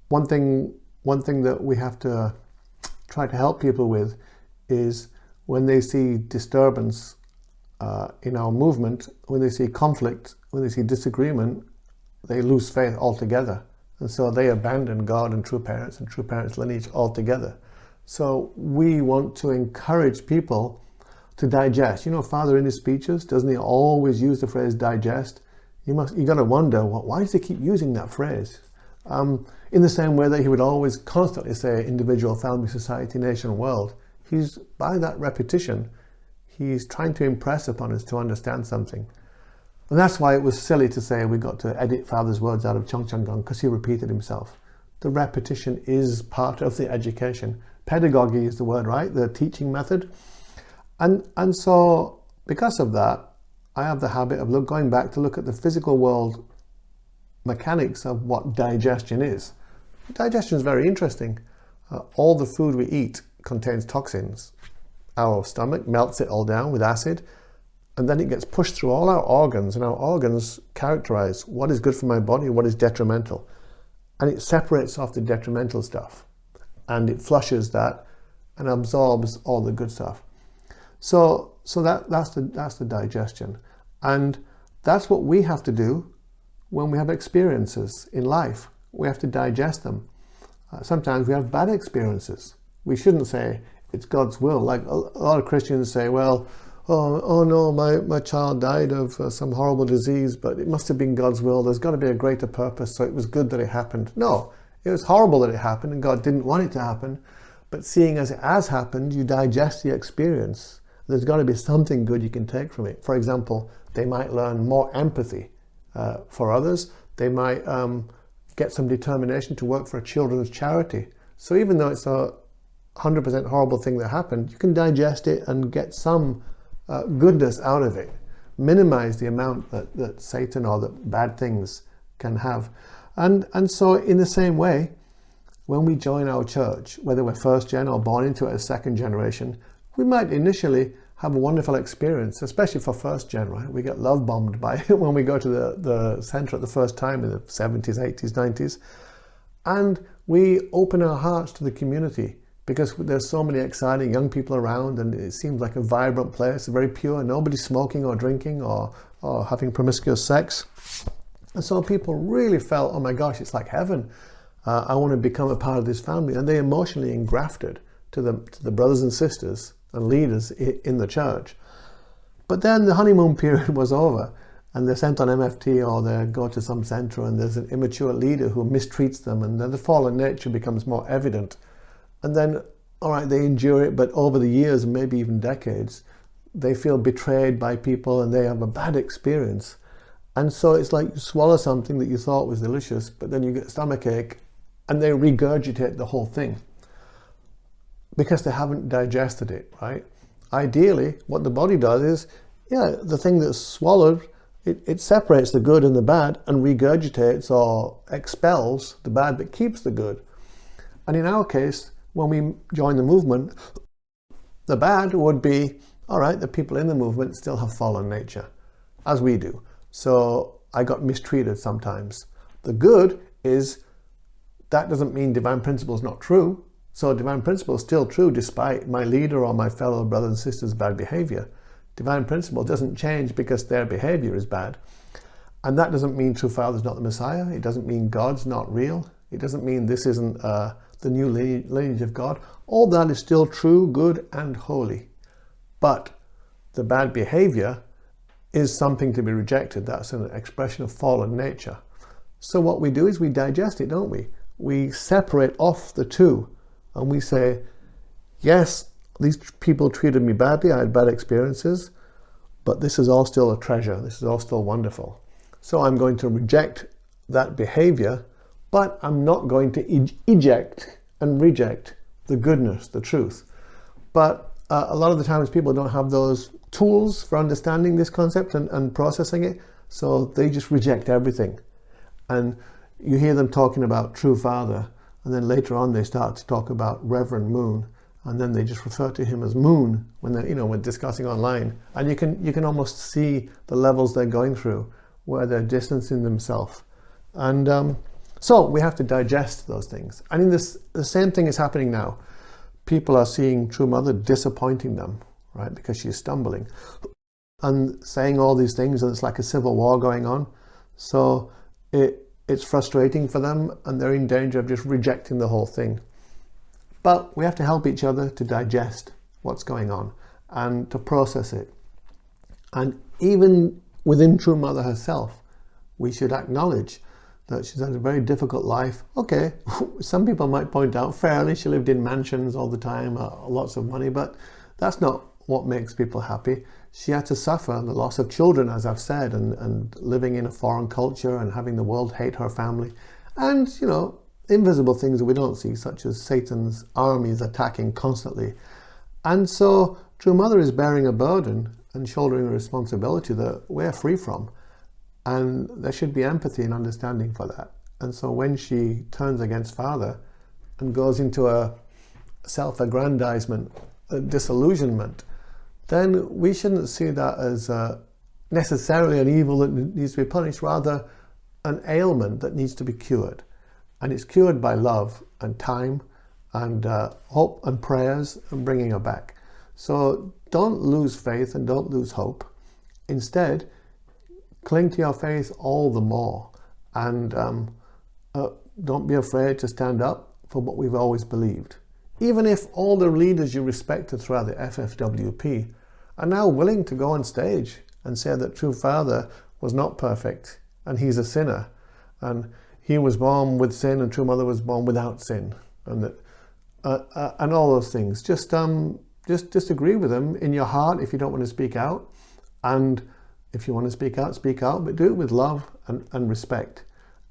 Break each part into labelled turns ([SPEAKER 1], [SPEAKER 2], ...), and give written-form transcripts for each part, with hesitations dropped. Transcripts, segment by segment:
[SPEAKER 1] one thing that we have to try to help people with is when they see disturbance in our movement, when they see conflict, when they see disagreement, they lose faith altogether. And so they abandon God and true parents lineage altogether. So we want to encourage people to digest. You know, Father in his speeches, doesn't he always use the phrase digest? You got to wonder, why does he keep using that phrase? In the same way that he would always constantly say individual, family, society, nation, world. He's, by that repetition, he's trying to impress upon us to understand something. And that's why it was silly to say we got to edit Father's words out of Chongchanggang, because he repeated himself. The repetition is part of the education. Pedagogy is the word, right? The teaching method. And so because of that, I have the habit of going back to look at the physical world mechanics of what digestion is. Digestion is very interesting. All the food we eat contains toxins. Our stomach melts it all down with acid, and then it gets pushed through all our organs, and our organs characterize what is good for my body and what is detrimental. And it separates off the detrimental stuff, and it flushes that and absorbs all the good stuff. So that's the digestion. And that's what we have to do when we have experiences in life. We have to digest them. Sometimes we have bad experiences. We shouldn't say it's God's will. Like a lot of Christians say, well, oh no, my child died of some horrible disease, but it must have been God's will. There's got to be a greater purpose, so it was good that it happened. No, it was horrible that it happened, and God didn't want it to happen. But seeing as it has happened, you digest the experience. There's got to be something good you can take from it. For example, they might learn more empathy for others. They might get some determination to work for a children's charity. So even though it's a 100% horrible thing that happened, you can digest it and get some goodness out of it. Minimize the amount that Satan or that bad things can have. And so in the same way, when we join our church, whether we're first gen or born into it as second generation, we might initially have a wonderful experience, especially for first gen, right? We get love bombed by it when we go to the center at the first time in the 70s, 80s, 90s. And we open our hearts to the community because there's so many exciting young people around, and it seems like a vibrant place, very pure, nobody's smoking or drinking or having promiscuous sex. And so people really felt, oh my gosh, it's like heaven. I want to become a part of this family. And they emotionally engrafted to the brothers and sisters and leaders in the church. But then the honeymoon period was over, and they're sent on MFT, or they go to some center, and there's an immature leader who mistreats them, and then the fallen nature becomes more evident. And then, all right, they endure it, but over the years, maybe even decades, they feel betrayed by people, and they have a bad experience. And so it's like you swallow something that you thought was delicious, but then you get stomachache, and they regurgitate the whole thing because they haven't digested it, right? Ideally, what the body does is, the thing that's swallowed, it separates the good and the bad and regurgitates or expels the bad but keeps the good. And in our case, when we join the movement, the bad would be, all right, the people in the movement still have fallen nature, as we do. So I got mistreated sometimes. The good is, that doesn't mean divine principle is not true. So divine principle is still true despite my leader or my fellow brothers and sisters' bad behavior. Divine principle doesn't change because their behavior is bad. And that doesn't mean true Father is not the Messiah. It doesn't mean God's not real. It doesn't mean this isn't the new lineage of God. All that is still true, good, and holy. But the bad behavior is something to be rejected. That's an expression of fallen nature. So what we do is we digest it, don't we? We separate off the two. And we say, yes, these people treated me badly, I had bad experiences, but this is all still a treasure, this is all still wonderful. So I'm going to reject that behavior, but I'm not going to eject and reject the goodness, the truth. But a lot of the times people don't have those tools for understanding this concept and processing it, so they just reject everything. And you hear them talking about true Father, and then later on they start to talk about Reverend Moon, and then they just refer to him as Moon when they're when discussing online. And you can almost see the levels they're going through where they're distancing themselves. And So we have to digest those things. I mean, the same thing is happening now. People are seeing True Mother disappointing them, right, because she's stumbling and saying all these things, and it's like a civil war going on. So it's frustrating for them, and they're in danger of just rejecting the whole thing. But we have to help each other to digest what's going on and to process it. And even within True Mother herself, we should acknowledge that she's had a very difficult life. Okay, some people might point out fairly, she lived in mansions all the time, lots of money, but that's not what makes people happy. She had to suffer the loss of children, as I've said, and living in a foreign culture and having the world hate her family. And, you know, invisible things that we don't see, such as Satan's armies attacking constantly. And so True Mother is bearing a burden and shouldering a responsibility that we're free from. And there should be empathy and understanding for that. And so when she turns against Father and goes into a self-aggrandizement, a disillusionment, then we shouldn't see that as necessarily an evil that needs to be punished, rather an ailment that needs to be cured. And it's cured by love and time and hope and prayers and bringing her back. So don't lose faith and don't lose hope. Instead, cling to your faith all the more, and don't be afraid to stand up for what we've always believed. Even if all the leaders you respected throughout the FFWP are now willing to go on stage and say that True Father was not perfect and he's a sinner, and he was born with sin and True Mother was born without sin, and that and all those things. Just disagree with them in your heart if you don't want to speak out, and if you want to speak out, but do it with love and respect.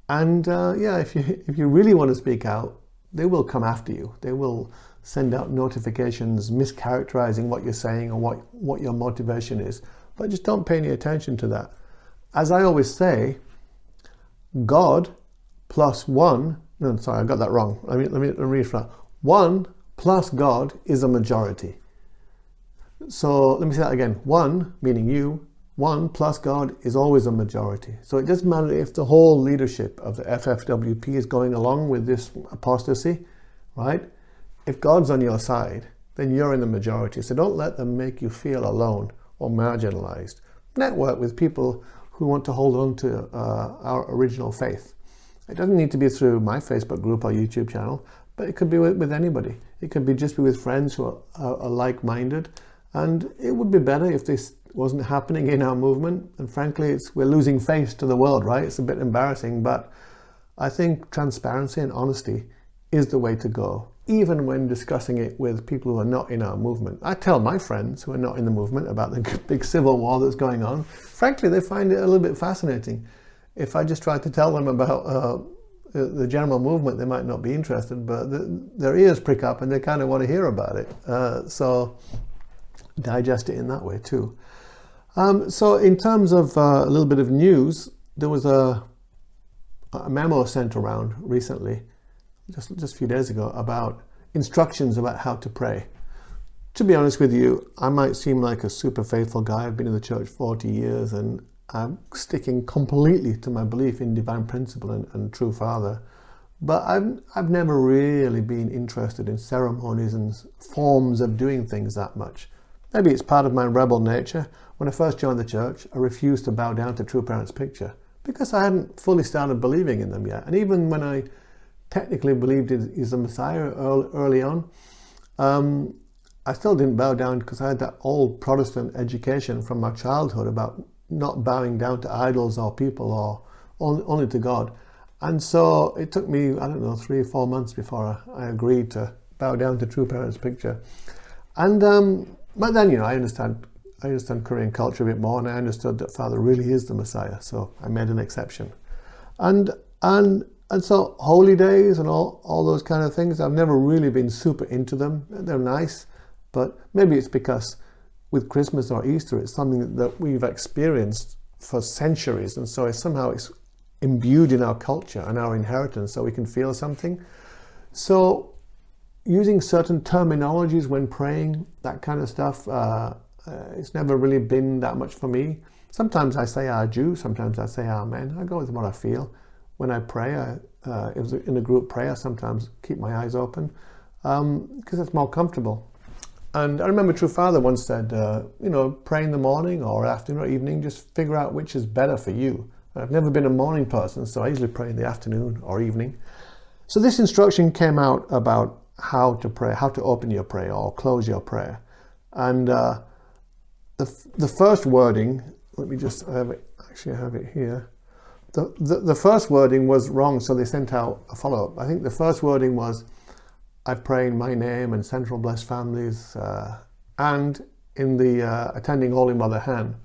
[SPEAKER 1] And yeah, if you really want to speak out, they will come after you. They will send out notifications mischaracterizing what you're saying or what your motivation is. But just don't pay any attention to that. As I always say, God plus one, no, sorry, I got that wrong. Let me rephrase. 1 plus God is a majority. So let me say that again. 1, meaning you, 1 plus God is always a majority. So it doesn't matter if the whole leadership of the FFWP is going along with this apostasy, right? If God's on your side, then you're in the majority. So don't let them make you feel alone or marginalized. Network with people who want to hold on to our original faith. It doesn't need to be through my Facebook group or YouTube channel, but it could be with anybody. It could be just with friends who are like-minded. And it would be better if this wasn't happening in our movement. And frankly, we're losing face to the world, right? It's a bit embarrassing, but I think transparency and honesty is the way to go, even when discussing it with people who are not in our movement. I tell my friends who are not in the movement about the big civil war that's going on. Frankly, they find it a little bit fascinating. If I just tried to tell them about the general movement, they might not be interested, but their ears prick up and they kind of want to hear about it. So digest it in that way too. So in terms of a little bit of news, there was a memo sent around recently, just a few days ago, about instructions about how to pray. To be honest with you, I might seem like a super faithful guy. I've been in the church 40 years and I'm sticking completely to my belief in divine principle and True Father. But I've never really been interested in ceremonies and forms of doing things that much. Maybe it's part of my rebel nature. When I first joined the church, I refused to bow down to True Parents' picture because I hadn't fully started believing in them yet. And even when I technically believed he's the Messiah early on, I still didn't bow down because I had that old Protestant education from my childhood about not bowing down to idols or people or only to God. And so it took me, I don't know, 3 or 4 months before I agreed to bow down to True Parents' picture. And but then, you know, I understand Korean culture a bit more, and I understood that Father really is the Messiah, so I made an exception. And so holy days and all those kind of things, I've never really been super into them. They're nice, but maybe it's because with Christmas or Easter, it's something that we've experienced for centuries, and so it's imbued in our culture and our inheritance, so we can feel something. So using certain terminologies when praying, that kind of stuff, it's never really been that much for me. Sometimes I say Jew, sometimes I say Amen. I go with what I feel. When I pray, It was in a group prayer. Sometimes keep my eyes open because it's more comfortable. And I remember True Father once said, pray in the morning or afternoon or evening, just figure out which is better for you. I've never been a morning person, so I usually pray in the afternoon or evening. So this instruction came out about how to pray, how to open your prayer or close your prayer. And the first wording, let me just have it, actually I have it here. The first wording was wrong, so they sent out a follow-up. I think the first wording was, I pray in my name and Central Blessed Families and in the attending Holy Mother hand.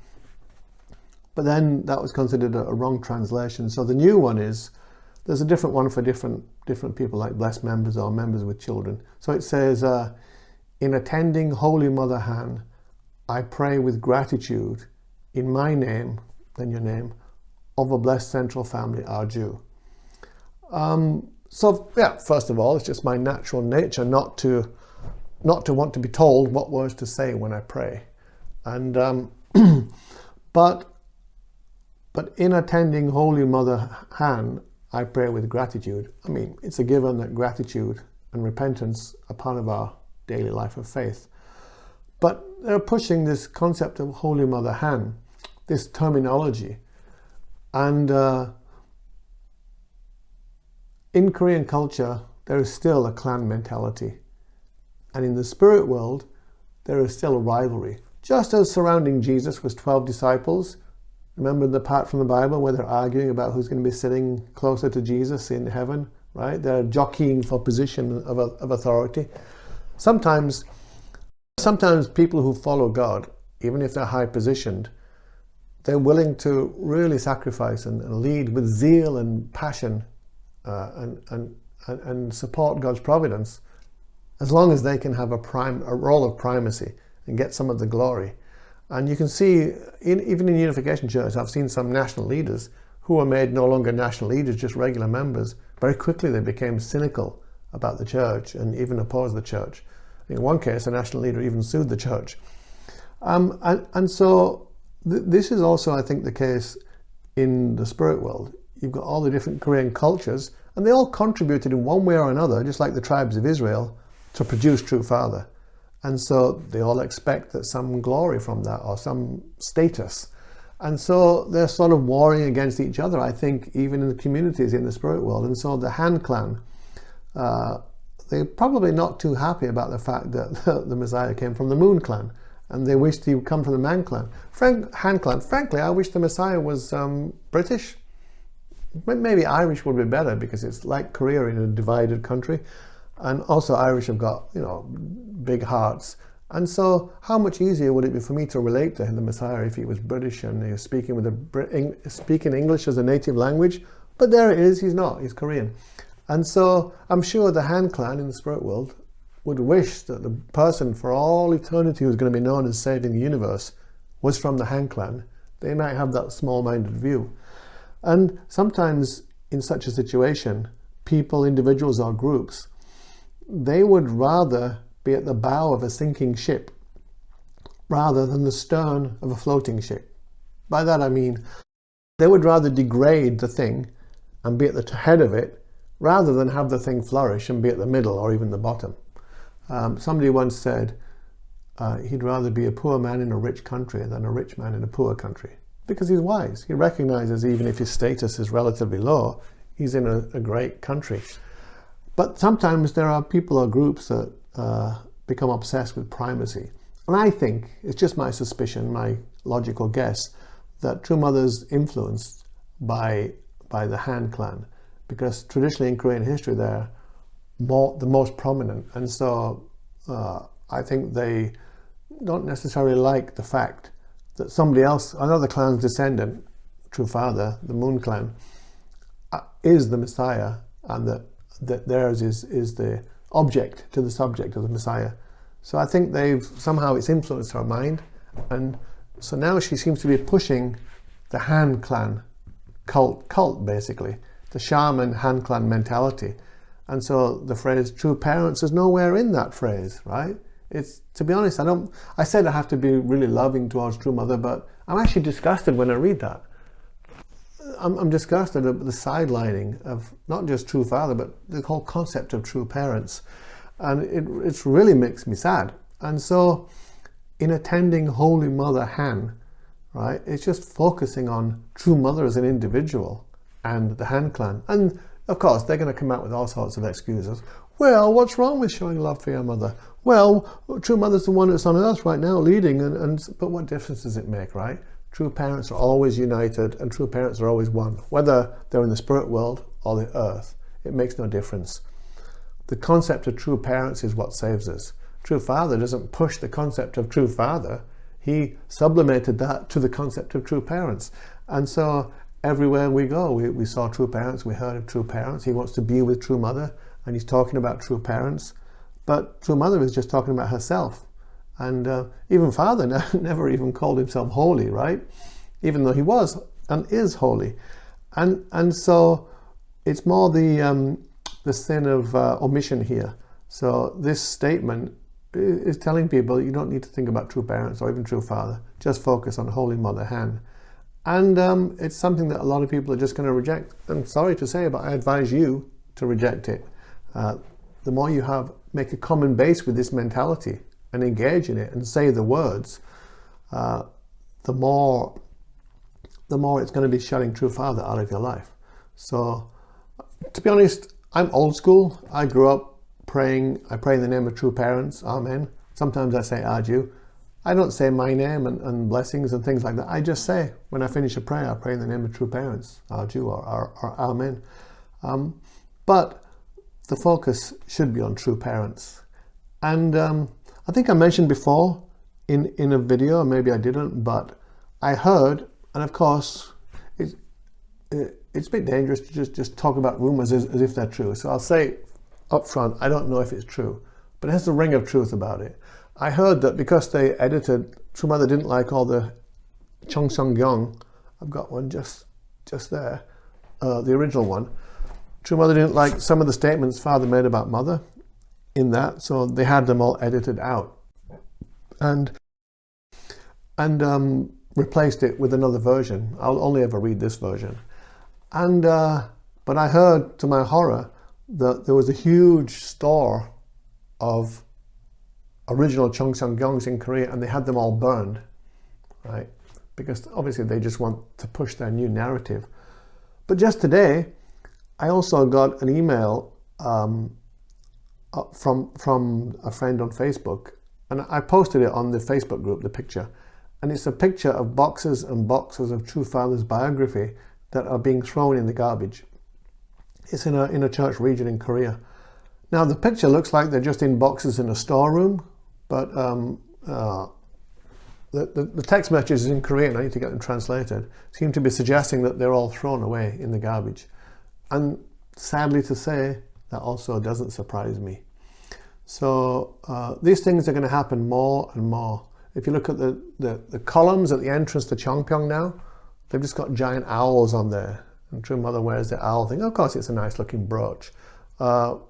[SPEAKER 1] But then that was considered a wrong translation. So the new one is, there's a different one for different people, like blessed members or members with children. So it says, in attending Holy Mother hand, I pray with gratitude in my name, then your name, of a blessed central family, our Jew. So yeah, first of all, it's just my natural nature not to want to be told what words to say when I pray, and but in attending Holy Mother hand, I pray with gratitude. I mean, it's a given that gratitude and repentance are part of our daily life of faith. But they're pushing this concept of Holy Mother hand, this terminology, and in Korean culture, there is still a clan mentality. And in the spirit world, there is still a rivalry. Just as surrounding Jesus was 12 disciples, remember the part from the Bible where they're arguing about who's going to be sitting closer to Jesus in heaven, right? They're jockeying for position of authority. Sometimes people who follow God, even if they're high positioned, they're willing to really sacrifice and lead with zeal and passion and support God's providence, as long as they can have a role of primacy and get some of the glory. And you can see, even in Unification Church, I've seen some national leaders who were made no longer national leaders, just regular members. Very quickly they became cynical about the church and even opposed the church. In one case, a national leader even sued the church. So this is also, I think, the case in the spirit world. You've got all the different Korean cultures, and they all contributed in one way or another, just like the tribes of Israel, to produce True Father. And so they all expect that some glory from that or some status. And so they're sort of warring against each other, I think, even in the communities in the spirit world. And so the Han clan, they're probably not too happy about the fact that the Messiah came from the Moon clan, and they wished he would come from the Man clan. Han clan, frankly, I wish the Messiah was British. Maybe Irish would be better, because it's like Korea in a divided country, and also Irish have got, big hearts. And so how much easier would it be for me to relate to the Messiah if he was British and he was speaking English as a native language? But there it is, he's not, he's Korean. And so I'm sure the Han clan in the spirit world would wish that the person for all eternity who's going to be known as saving the universe was from the Han clan. They might have that small-minded view. And sometimes in such a situation, people, individuals or groups, they would rather be at the bow of a sinking ship rather than the stern of a floating ship. By that I mean, they would rather degrade the thing and be at the head of it rather than have the thing flourish and be at the middle or even the bottom. Somebody once said he'd rather be a poor man in a rich country than a rich man in a poor country, because he's wise. He recognizes even if his status is relatively low, he's in a great country. But sometimes there are people or groups that become obsessed with primacy. And I think, it's just my suspicion, my logical guess, that True Mother's influenced by the Han clan, because traditionally in Korean history they're the most prominent. And so I think they don't necessarily like the fact that somebody else, another clan's descendant, True Father, the Moon clan, is the Messiah, and that theirs is the object to the subject of the Messiah. So I think somehow it's influenced her mind, and so now she seems to be pushing the Han clan cult basically, the shaman Han clan mentality. And so the phrase true parents is nowhere in that phrase, right? It's, to be honest, I said I have to be really loving towards True Mother, but I'm actually disgusted when I read that. I'm disgusted at the sidelining of not just true father, but the whole concept of true parents. And it's really makes me sad. And so in attending Holy Mother Han, right, it's just focusing on true mother as an individual and the Han clan. And of course, they're going to come out with all sorts of excuses. Well, what's wrong with showing love for your mother? Well, true mother's the one that's on earth right now leading, but what difference does it make, right? True parents are always united, and true parents are always one. Whether they're in the spirit world or the earth, it makes no difference. The concept of true parents is what saves us. True father doesn't push the concept of true father. He sublimated that to the concept of true parents. And so everywhere we go, we saw true parents, we heard of true parents. He wants to be with true mother, and he's talking about true parents. But true mother is just talking about herself. And even father never even called himself holy, right? Even though he was and is holy. And so it's more the sin of omission here. So this statement is telling people you don't need to think about true parents or even true father. Just focus on Holy Mother Han. And it's something that a lot of people are just going to reject. I'm sorry to say, but I advise you to reject it. The more you make a common base with this mentality and engage in it and say the words, the more it's going to be shutting true father out of your life. So to be honest, I'm old school. I grew up praying. I pray in the name of true parents, amen. Sometimes I say Aju. I don't say my name and blessings and things like that. I just say, when I finish a prayer, I pray in the name of true parents, Aju or amen. But the focus should be on true parents. And I think I mentioned before in a video, or maybe I didn't, but I heard, and of course, it's a bit dangerous to just talk about rumors as if they're true. So I'll say up front, I don't know if it's true, but it has a ring of truth about it. I heard that because they edited, True Mother didn't like all the Chong Sung Gyong. I've got one just there, the original one. True Mother didn't like some of the statements Father made about Mother in that, so they had them all edited out and replaced it with another version. I'll only ever read this version. And but I heard, to my horror, that there was a huge store of original Cheongsam-gyeongs in Korea, and they had them all burned, right? Because obviously they just want to push their new narrative. But just today, I also got an email from a friend on Facebook, and I posted it on the Facebook group, the picture, and it's a picture of boxes and boxes of True Father's biography that are being thrown in the garbage. It's in a church region in Korea. Now the picture looks like they're just in boxes in a storeroom, but the text messages in Korean, I need to get them translated, seem to be suggesting that they're all thrown away in the garbage. And sadly to say, that also doesn't surprise me. So these things are going to happen more and more. If you look at the columns at the entrance to Cheongpyeong now, they've just got giant owls on there. And True Mother wears the owl thing. Of course, it's a nice looking brooch. And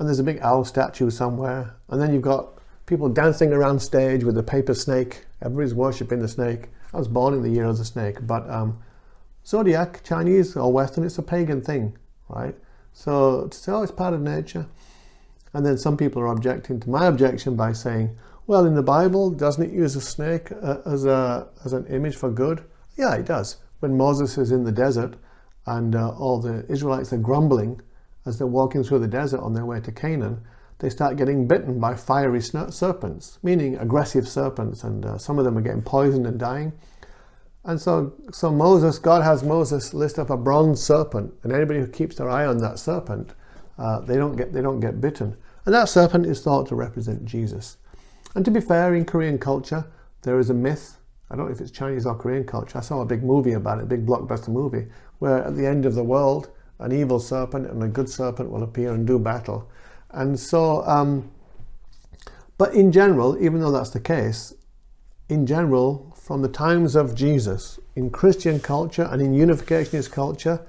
[SPEAKER 1] there's a big owl statue somewhere. And then you've got people dancing around stage with a paper snake. Everybody's worshipping the snake. I was born in the year of the snake. But zodiac, Chinese or Western, it's a pagan thing, right? So to say, oh, it's part of nature. And then some people are objecting to my objection by saying, well, in the Bible, doesn't it use a snake as an image for good? Yeah, it does. When Moses is in the desert and all the Israelites are grumbling as they're walking through the desert on their way to Canaan, they start getting bitten by fiery serpents, meaning aggressive serpents, and some of them are getting poisoned and dying. And so God has Moses lift up a bronze serpent, and anybody who keeps their eye on that serpent, they don't get bitten. And that serpent is thought to represent Jesus. And to be fair, in Korean culture, there is a myth. I don't know if it's Chinese or Korean culture. I saw a big movie about it, a big blockbuster movie, where at the end of the world, an evil serpent and a good serpent will appear and do battle. And so, but in general, even though that's the case, in general, from the times of Jesus, in Christian culture and in unificationist culture,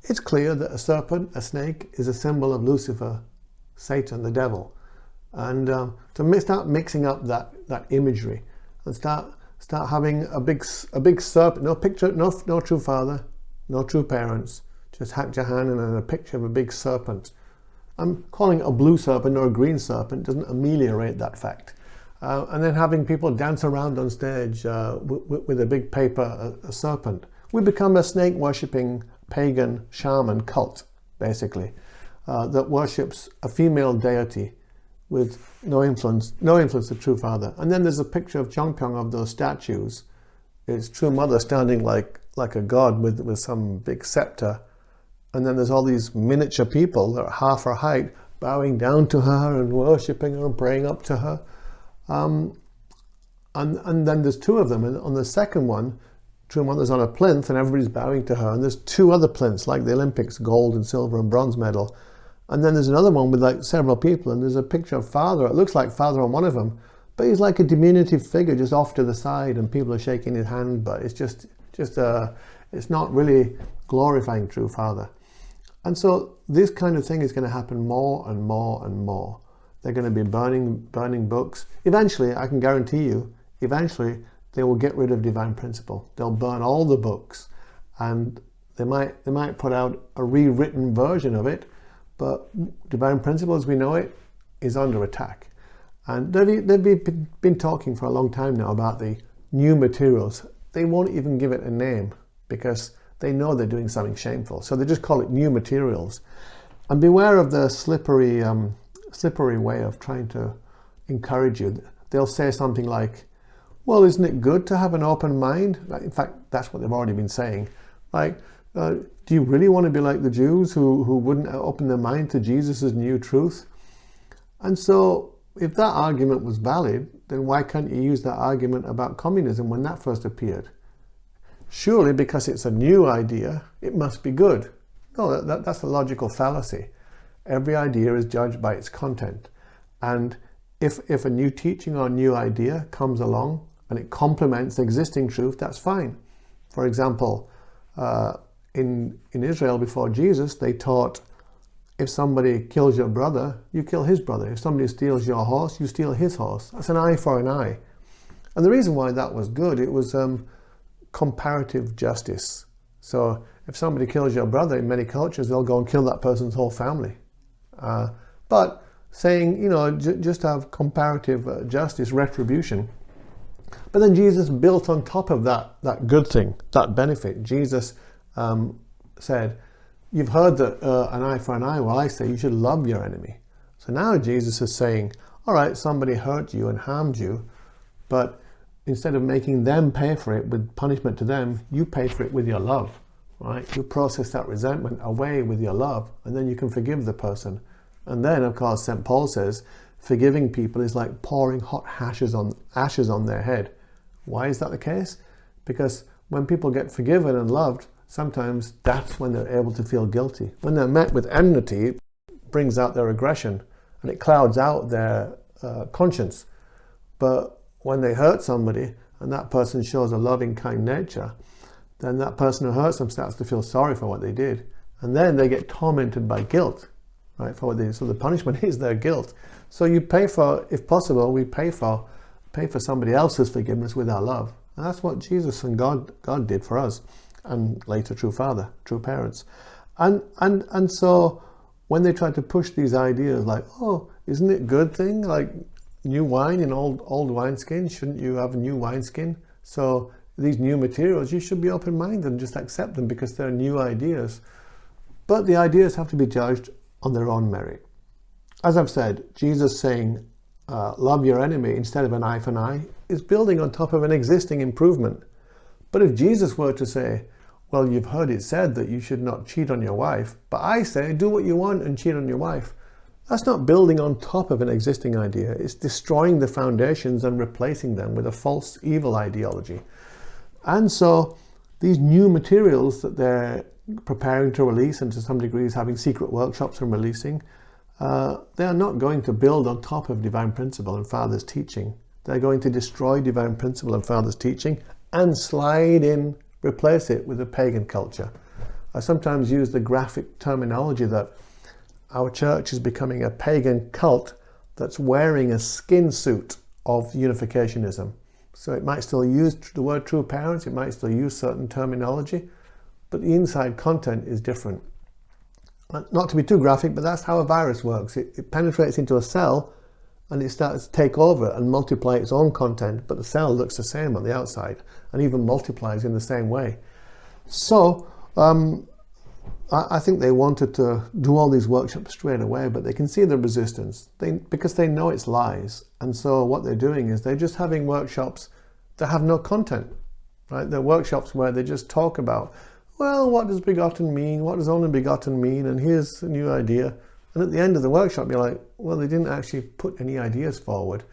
[SPEAKER 1] it's clear that a serpent, a snake, is a symbol of Lucifer, Satan, the devil. And to start mixing up that imagery and start start having a big serpent, no true father, no true parents, just Hak Jahan and then a picture of a big serpent. I'm calling it a blue serpent or a green serpent doesn't ameliorate that fact. And then having people dance around on stage with a big paper a serpent. We become a snake worshipping pagan shaman cult, basically, that worships a female deity with no influence of true father. And then there's a picture of Chongpyong of those statues. It's true mother standing like a god with some big scepter. And then there's all these miniature people that are half her height bowing down to her and worshipping her and praying up to her. And then there's two of them. And on the second one, true mother's on a plinth and everybody's bowing to her. And there's two other plinths like the Olympics, gold and silver and bronze medal. And then there's another one with like several people, and there's a picture of father. It looks like father on one of them, but he's like a diminutive figure just off to the side, and people are shaking his hand. But it's it's not really glorifying true father. And so this kind of thing is going to happen more and more and more. They're going to be burning books. Eventually, I can guarantee you, eventually they will get rid of divine principle. They'll burn all the books, and they might put out a rewritten version of it. But divine principle as we know it is under attack. And they've been talking for a long time now about the new materials. They won't even give it a name because they know they're doing something shameful. So they just call it new materials. And beware of the slippery way of trying to encourage you. They'll say something like, well, isn't it good to have an open mind? In fact, that's what they've already been saying. Like, do you really want to be like the Jews who wouldn't open their mind to Jesus' new truth? And so if that argument was valid, then why can't you use that argument about communism when that first appeared? Surely because it's a new idea, it must be good. No, that's a logical fallacy. Every idea is judged by its content. And if a new teaching or a new idea comes along and it complements existing truth, that's fine. For example, in Israel before Jesus, they taught if somebody kills your brother, you kill his brother. If somebody steals your horse, you steal his horse. That's an eye for an eye. And the reason why that was good, it was comparative justice. So if somebody kills your brother, in many cultures, they'll go and kill that person's whole family. But saying, just have comparative justice, retribution. But then Jesus built on top of that good thing, that benefit. Jesus said, you've heard that an eye for an eye. Well, I say you should love your enemy. So now Jesus is saying, all right, somebody hurt you and harmed you, but instead of making them pay for it with punishment to them, you pay for it with your love, right? You process that resentment away with your love, and then you can forgive the person. And then, of course, St. Paul says, forgiving people is like pouring hot ashes on their head. Why is that the case? Because when people get forgiven and loved, sometimes that's when they're able to feel guilty. When they're met with enmity, it brings out their aggression and it clouds out their conscience. But when they hurt somebody and that person shows a loving, kind nature, then that person who hurts them starts to feel sorry for what they did. And then they get tormented by guilt, right, for what they did. So the punishment is their guilt. So you pay for, if possible, we pay for somebody else's forgiveness with our love. And that's what Jesus and God did for us. And later true father, true parents. And so when they try to push these ideas like, oh, isn't it a good thing? Like new wine in old wineskin, shouldn't you have a new wineskin? So these new materials, you should be open-minded and just accept them because they're new ideas. But the ideas have to be judged on their own merit. As I've said, Jesus saying, love your enemy instead of an eye for an eye is building on top of an existing improvement. But if Jesus were to say, well, you've heard it said that you should not cheat on your wife, but I say do what you want and cheat on your wife, that's not building on top of an existing idea. It's destroying the foundations and replacing them with a false evil ideology. And so these new materials that they're preparing to release, and to some degrees having secret workshops and releasing, they are not going to build on top of divine principle and Father's teaching. They're going to destroy divine principle and Father's teaching and slide in, replace it with a pagan culture. I sometimes use the graphic terminology that our church is becoming a pagan cult that's wearing a skin suit of unificationism. So it might still use the word true parents, it might still use certain terminology, but the inside content is different. Not to be too graphic, but that's how a virus works. It penetrates into a cell and it starts to take over and multiply its own content, but the cell looks the same on the outside and even multiplies in the same way. So I think they wanted to do all these workshops straight away, but they can see the resistance because they know it's lies. And so what they're doing is they're just having workshops that have no content, right? They're workshops where they just talk about, well, what does begotten mean? What does only begotten mean? And here's a new idea. And at the end of the workshop, you're like, well, they didn't actually put any ideas forward,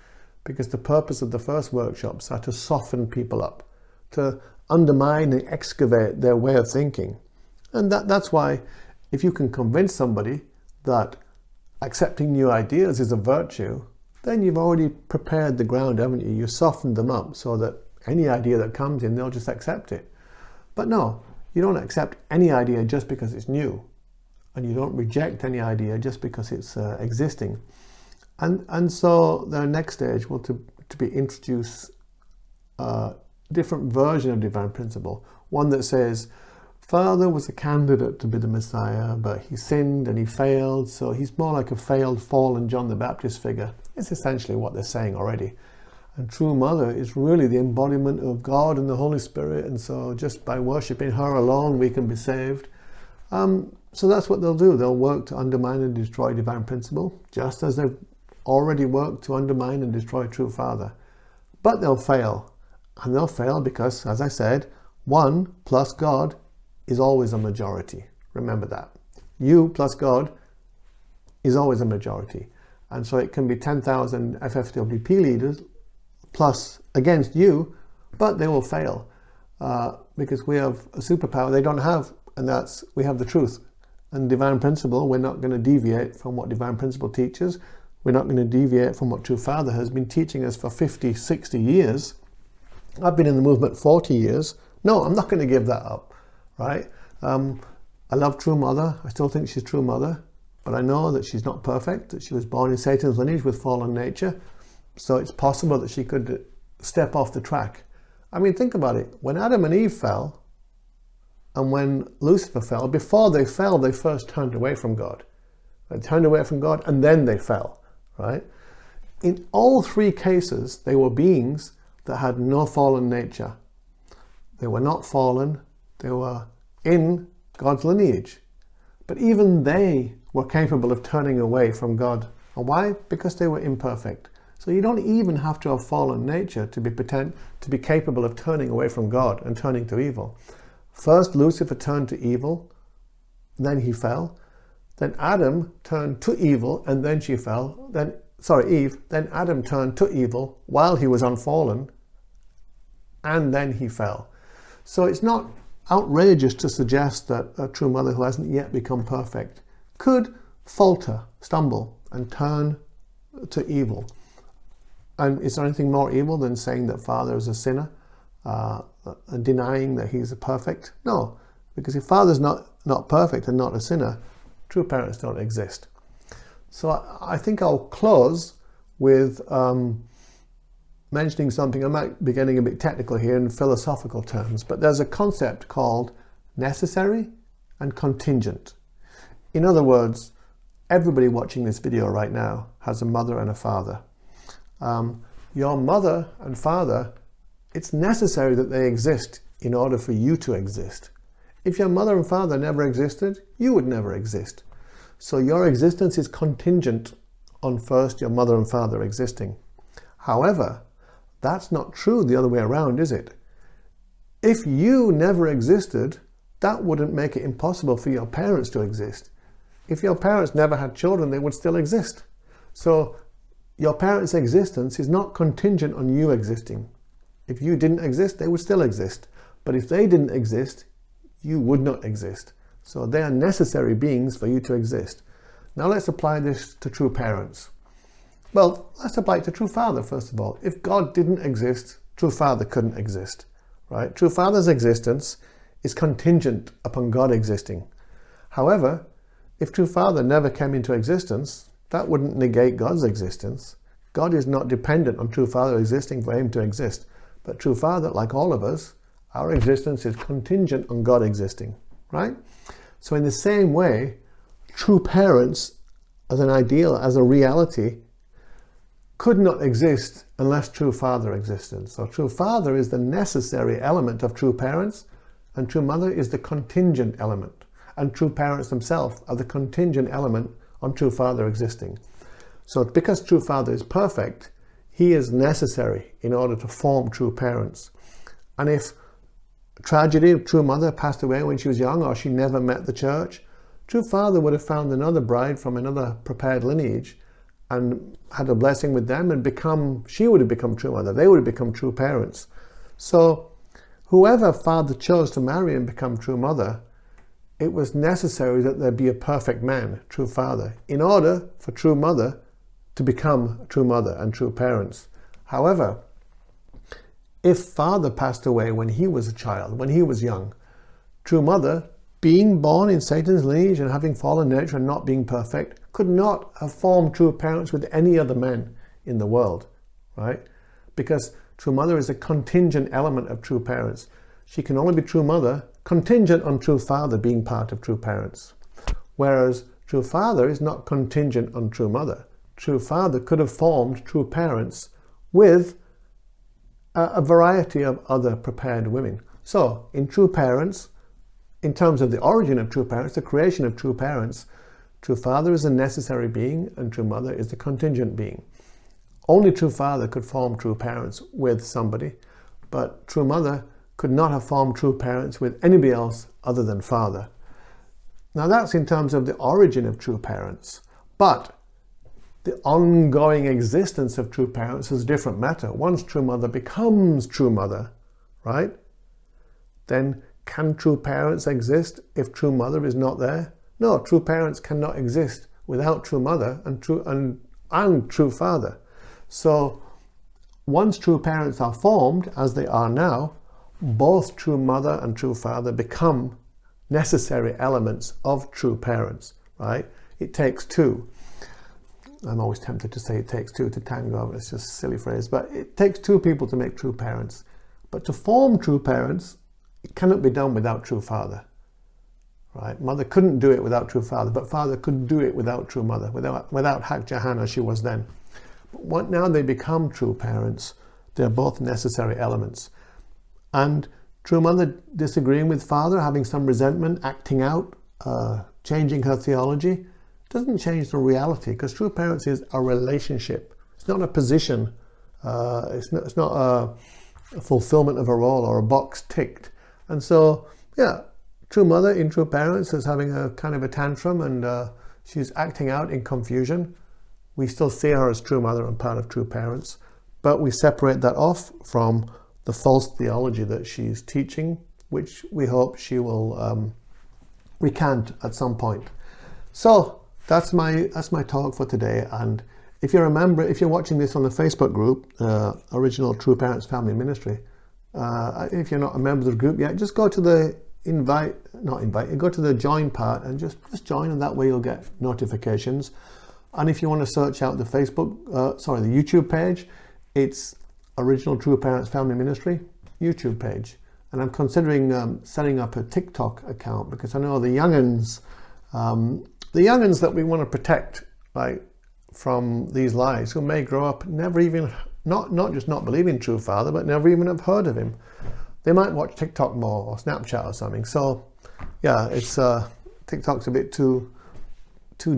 [SPEAKER 1] because the purpose of the first workshops are to soften people up, to undermine and excavate their way of thinking. And that's why if you can convince somebody that accepting new ideas is a virtue, then you've already prepared the ground, haven't you? You softened them up so that any idea that comes in, they'll just accept it. But no, you don't accept any idea just because it's new, and you don't reject any idea just because it's existing. And so their next stage will to be introduce a different version of divine principle, one that says, Father was a candidate to be the Messiah, but he sinned and he failed, so he's more like a failed, fallen John the Baptist figure. It's essentially what they're saying already. And true mother is really the embodiment of God and the Holy Spirit, and so just by worshipping her alone we can be saved. So that's what they'll do. They'll work to undermine and destroy divine principle, just as they've already worked to undermine and destroy true Father. But they'll fail. And they'll fail because, as I said, 1 plus God is always a majority. Remember that. You plus God is always a majority. And so it can be 10,000 FFWP leaders plus against you, but they will fail because we have a superpower they don't have, and that's we have the truth. And divine principle, we're not going to deviate from what divine principle teaches. We're not going to deviate from what True Father has been teaching us for 50, 60 years. I've been in the movement 40 years. No, I'm not going to give that up, right? I love True Mother. I still think she's True Mother, but I know that she's not perfect, that she was born in Satan's lineage with fallen nature. So it's possible that she could step off the track. I mean, think about it. When Adam and Eve fell, and when Lucifer fell, before they fell, they first turned away from God. They turned away from God, and then they fell, right? In all three cases, they were beings that had no fallen nature. They were not fallen. They were in God's lineage. But even they were capable of turning away from God. And why? Because they were imperfect. So you don't even have to have fallen nature to be capable of turning away from God and turning to evil. First, Lucifer turned to evil, then he fell. Then Adam turned to evil, and then she fell. Eve. Then Adam turned to evil while he was unfallen, and then he fell. So it's not outrageous to suggest that a true mother who hasn't yet become perfect could falter, stumble, and turn to evil. And is there anything more evil than saying that Father is a sinner, and denying that he's a perfect? No, because if Father's not perfect and not a sinner, true parents don't exist. So I think I'll close with mentioning something. I might be getting a bit technical here in philosophical terms, but there's a concept called necessary and contingent. In other words, everybody watching this video right now has a mother and a father. Your mother and father, it's necessary that they exist in order for you to exist. If your mother and father never existed, you would never exist. So your existence is contingent on first your mother and father existing. However, that's not true the other way around, is it? If you never existed, that wouldn't make it impossible for your parents to exist. If your parents never had children, they would still exist. So your parents' existence is not contingent on you existing. If you didn't exist, they would still exist. But if they didn't exist, you would not exist. So they are necessary beings for you to exist. Now let's apply this to true parents. Well, let's apply it to True Father first of all. If God didn't exist, True Father couldn't exist, right? True Father's existence is contingent upon God existing. However, if True Father never came into existence, that wouldn't negate God's existence. God is not dependent on True Father existing for him to exist. But true father, like all of us, our existence is contingent on God existing, right? So in the same way, true parents as an ideal, as a reality, could not exist unless true father existed. So true father is the necessary element of true parents, and true mother is the contingent element. And true parents themselves are the contingent element on true father existing. So because true father is perfect, he is necessary in order to form true parents. And if tragedy, true mother passed away when she was young, or she never met the church, true father would have found another bride from another prepared lineage and had a blessing with them, and she would have become true mother. They would have become true parents. So whoever father chose to marry and become true mother, it was necessary that there be a perfect man, true father, in order for true mother to become true mother and true parents. However, if father passed away when he was a child, when he was young, true mother, being born in Satan's lineage and having fallen nature and not being perfect, could not have formed true parents with any other men in the world, right? Because true mother is a contingent element of true parents. She can only be true mother contingent on true father being part of true parents. Whereas true father is not contingent on true mother. True father could have formed true parents with a variety of other prepared women. So in true parents, in terms of the origin of true parents, the creation of true parents, true father is a necessary being and true mother is the contingent being. Only true father could form true parents with somebody, but true mother could not have formed true parents with anybody else other than father. Now that's in terms of the origin of true parents, but the ongoing existence of true parents is a different matter. Once true mother becomes true mother, right? Then can true parents exist if true mother is not there? No, true parents cannot exist without true mother and true father. So once true parents are formed, as they are now, both true mother and true father become necessary elements of true parents, right? It takes two. I'm always tempted to say it takes two to tango. It's just a silly phrase, but it takes two people to make true parents. But to form true parents, it cannot be done without true father, right? Mother couldn't do it without true father, but father could do it without true mother, without Hak Jahan as she was then. But now they become true parents, they're both necessary elements. And true mother disagreeing with father, having some resentment, acting out, changing her theology, doesn't change the reality, because true parents is a relationship. It's not a position. It's not a fulfillment of a role or a box ticked. And so, yeah, true mother in true parents is having a kind of a tantrum and she's acting out in confusion. We still see her as true mother and part of true parents, but we separate that off from the false theology that she's teaching, which we hope she will recant at some point. So that's my talk for today. And if you're watching this on the Facebook group, Original True Parents Family Ministry, if you're not a member of the group yet, just go to the go to the join part and just join, and that way you'll get notifications. And if you want to search out the the YouTube page, it's Original True Parents Family Ministry YouTube page. And I'm considering setting up a TikTok account, because I know the young'uns that we want to protect, like, from these lies, who may grow up never even, not just not believing true father, but never even have heard of him. They might watch TikTok more or Snapchat or something. So yeah, it's TikTok's a bit too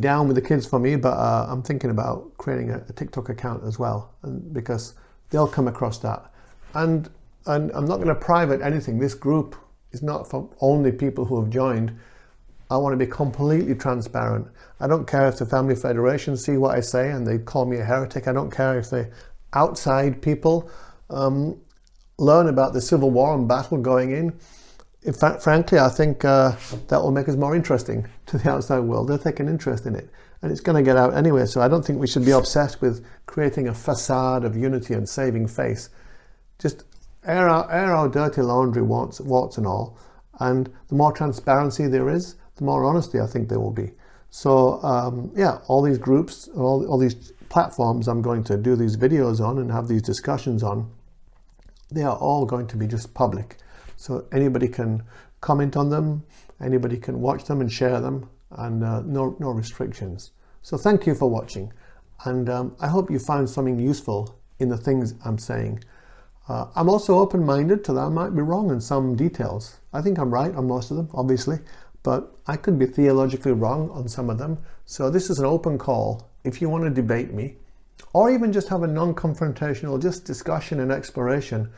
[SPEAKER 1] down with the kids for me, but I'm thinking about creating a TikTok account as well, and because they'll come across that. And I'm not going to private anything. This group is not for only people who have joined. I want to be completely transparent. I don't care if the Family Federation see what I say and they call me a heretic. I don't care if the outside people learn about the civil war and battle going in. In fact, frankly, I think that will make us more interesting to the outside world. They'll take an interest in it, and it's going to get out anyway. So I don't think we should be obsessed with creating a facade of unity and saving face. Just air our dirty laundry, warts and all. And the more transparency there is, the more honesty I think there will be. So yeah, all these groups, all these platforms I'm going to do these videos on and have these discussions on they are all going to be just public. So anybody can comment on them, anybody can watch them and share them, and no restrictions. So thank you for watching, and I hope you found something useful in the things I'm saying. I'm also open-minded to that. I might be wrong in some details. I think I'm right on most of them, obviously, but I could be theologically wrong on some of them. So this is an open call. If you want to debate me, or even just have a non-confrontational, just discussion and exploration,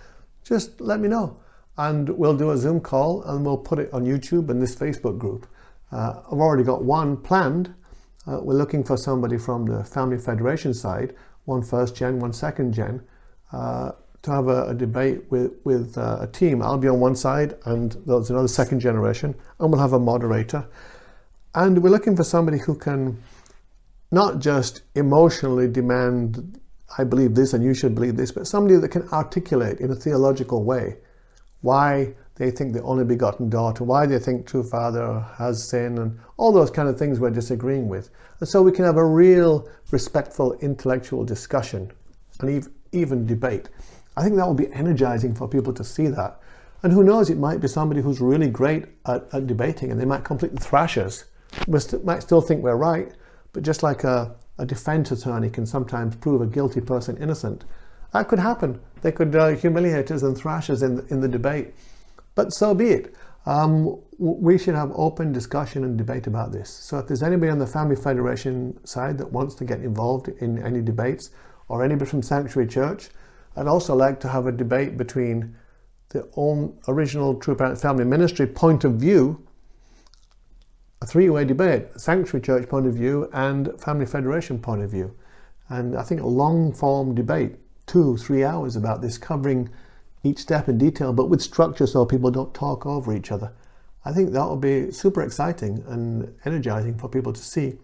[SPEAKER 1] just let me know. And we'll do a Zoom call and we'll put it on YouTube and this Facebook group. I've already got one planned. We're looking for somebody from the Family Federation side, one first gen, one second gen, to have a debate with a team. I'll be on one side and there's another second generation, and we'll have a moderator. And we're looking for somebody who can not just emotionally demand, I believe this and you should believe this, but somebody that can articulate in a theological way why they think the only begotten daughter, why they think true father has sin, and all those kind of things we're disagreeing with. And so we can have a real respectful intellectual discussion and even debate. I think that will be energizing for people to see that. And who knows, it might be somebody who's really great at debating, and they might completely thrash us. We might still think we're right, but just like a defense attorney can sometimes prove a guilty person innocent, that could happen. They could humiliate us and thrash us in the debate. But so be it. We should have open discussion and debate about this. So if there's anybody on the Family Federation side that wants to get involved in any debates, or anybody from Sanctuary Church, I'd also like to have a debate between the original True Parent Family Ministry point of view, a three-way debate, Sanctuary Church point of view and Family Federation point of view. And I think a long-form debate, 2-3 hours about this, covering each step in detail, but with structure so people don't talk over each other. I think that will be super exciting and energizing for people to see.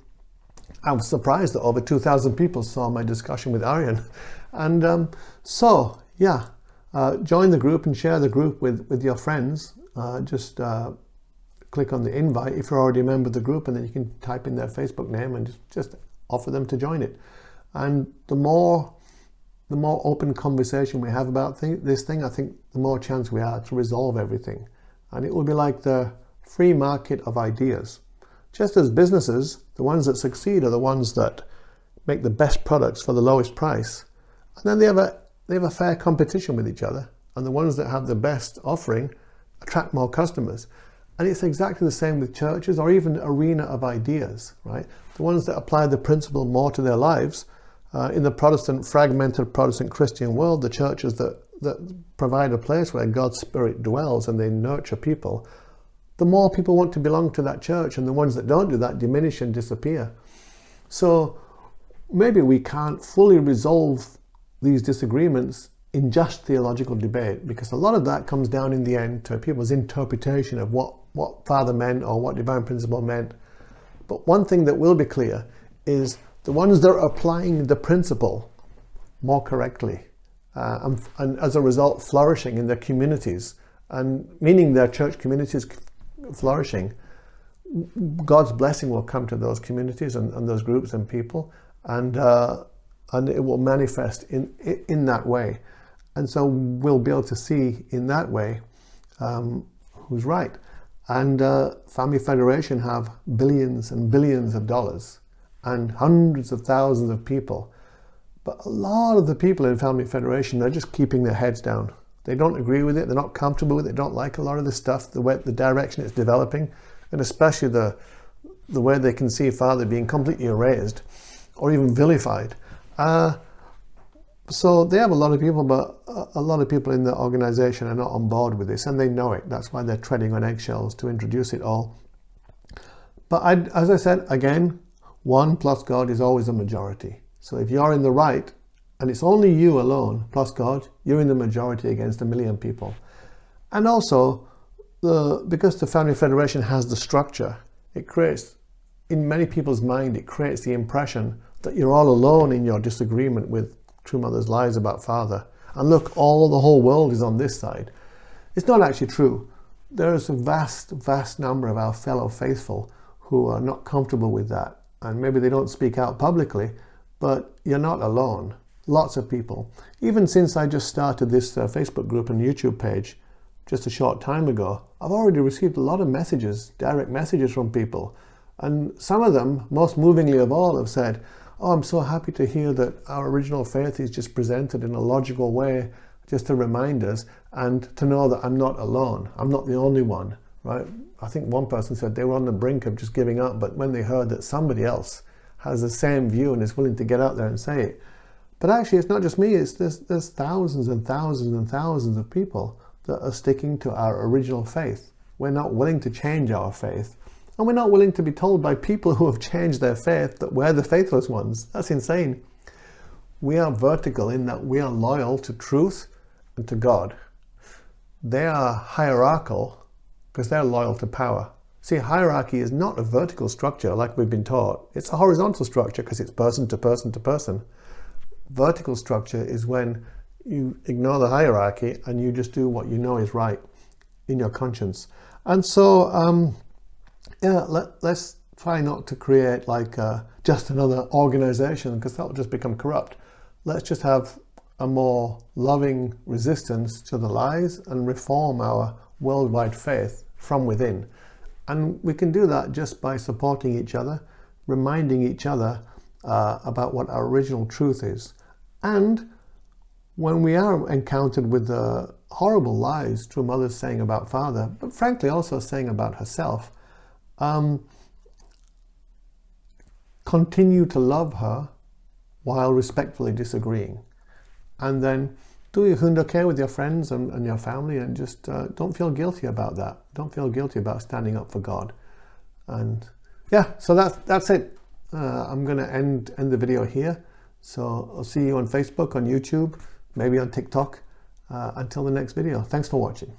[SPEAKER 1] I was surprised that over 2,000 people saw my discussion with Aryan. And so, yeah, join the group and share the group with your friends. Just click on the invite if you're already a member of the group, and then you can type in their Facebook name and just offer them to join it. And the more open conversation we have about this thing, I think the more chance we have to resolve everything. And it will be like the free market of ideas. Just as businesses, the ones that succeed are the ones that make the best products for the lowest price. And then they have a fair competition with each other. And the ones that have the best offering attract more customers. And it's exactly the same with churches, or even arena of ideas, right? The ones that apply the principle more to their lives. In the fragmented Protestant Christian world, the churches that provide a place where God's Spirit dwells and they nurture people, the more people want to belong to that church, and the ones that don't do that diminish and disappear. So maybe we can't fully resolve these disagreements in just theological debate, because a lot of that comes down in the end to people's interpretation of what Father meant or what divine principle meant. But one thing that will be clear is the ones that are applying the principle more correctly, and as a result flourishing in their communities, and meaning their church communities flourishing, God's blessing will come to those communities and those groups and people, and it will manifest in that way. And so we'll be able to see in that way who's right. And Family Federation have billions and billions of dollars and hundreds of thousands of people. But a lot of the people in Family Federation are just keeping their heads down. They don't agree with it, they're not comfortable with it, they don't like a lot of the stuff, the direction it's developing, and especially the way they can see Father being completely erased or even vilified. So they have a lot of people, but a lot of people in the organization are not on board with this, and they know it. That's why they're treading on eggshells to introduce it all. But as I said, again, 1 plus God is always a majority. So if you're in the right, and it's only you alone plus God, you're in the majority against 1 million people. And also, because the Family Federation has the structure, it creates, in many people's mind, it creates the impression that you're all alone in your disagreement with True Mother's lies about Father. And look, the whole world is on this side. It's not actually true. There's a vast number of our fellow faithful who are not comfortable with that. And maybe they don't speak out publicly, but you're not alone. Lots of people. Even since I just started this Facebook group and YouTube page just a short time ago, I've already received a lot of messages, direct messages from people. And some of them, most movingly of all, have said, oh, I'm so happy to hear that our original faith is just presented in a logical way, just to remind us, and to know that I'm not alone. I'm not the only one, right? I think one person said they were on the brink of just giving up, but when they heard that somebody else has the same view and is willing to get out there and say it. But actually, it's not just me. There's thousands and thousands and thousands of people that are sticking to our original faith. We're not willing to change our faith. And we're not willing to be told by people who have changed their faith that we're the faithless ones. That's insane. We are vertical in that we are loyal to truth and to God. They are hierarchical because they're loyal to power. See, hierarchy is not a vertical structure like we've been taught. It's a horizontal structure because it's person to person to person. Vertical structure is when you ignore the hierarchy and you just do what you know is right in your conscience. And so, let's try not to create like just another organization, because that will just become corrupt. Let's just have a more loving resistance to the lies and reform our worldwide faith from within. And we can do that just by supporting each other, reminding each other about what our original truth is. And when we are encountered with the horrible lies True Mother's saying about Father, but frankly also saying about herself, continue to love her while respectfully disagreeing. And then do your hundoke with your friends and your family, and just don't feel guilty about that. Don't feel guilty about standing up for God. And yeah, so that's it. I'm going to end the video here. So I'll see you on Facebook, on YouTube, maybe on TikTok. Until the next video. Thanks for watching.